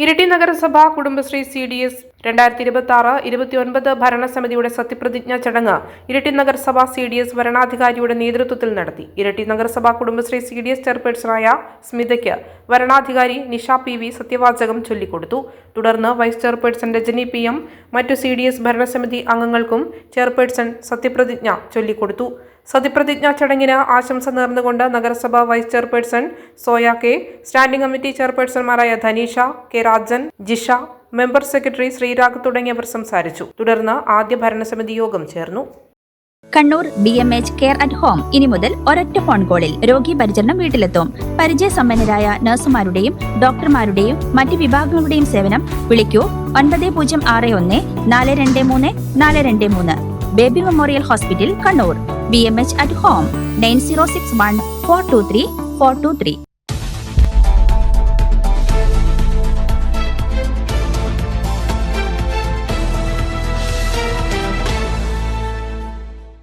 ഇരിട്ടി നഗരസഭ കുടുംബശ്രീ CDS 2026-29 ഭരണസമിതിയുടെ സത്യപ്രതിജ്ഞാ ചടങ്ങ് ഇരിട്ടി നഗരസഭ CDS വരണാധികാരിയുടെ നേതൃത്വത്തിൽ നടത്തി. ഇരിട്ടി നഗരസഭ കുടുംബശ്രീ CDS ചെയർപേഴ്സണായ സ്മിതയ്ക്ക് വരണാധികാരി നിഷ PV സത്യവാചകം ചൊല്ലിക്കൊടുത്തു. തുടർന്ന് വൈസ് ചെയർപേഴ്സൺ രജനി PM മറ്റു CDS ഭരണസമിതി അംഗങ്ങൾക്കും ചെയർപേഴ്സൺ സത്യപ്രതിജ്ഞ ചൊല്ലിക്കൊടുത്തു. സത്യപ്രതിജ്ഞാ ചടങ്ങിന് ആശംസ നേർന്നുകൊണ്ട് നഗരസഭ vice chairperson Soya K, standing committee ചെയർപേഴ്സൺമാരായ Dhanisha K Rajan, Jisha, member secretary Sreerag തുടങ്ങിയവർ സംസാരിച്ചു. തുടർന്ന് ആദ്യ ഭരണസമിതി യോഗം ചേർന്നു. Kannur BMH care at home ഇനി മുതൽ ഒരൊറ്റ ഫോൺ കോളിൽ രോഗി പരിചരണം വീട്ടിലെത്തും. പരിചയസമ്പന്നരായ നഴ്സുമാരുടെയും ഡോക്ടർമാരുടെയും മറ്റ് വിഭാഗങ്ങളുടെയും സേവനം വിളിക്കൂ 9061 423 423. Baby memorial hospital, Kannur. BMH at home 9061 423 423.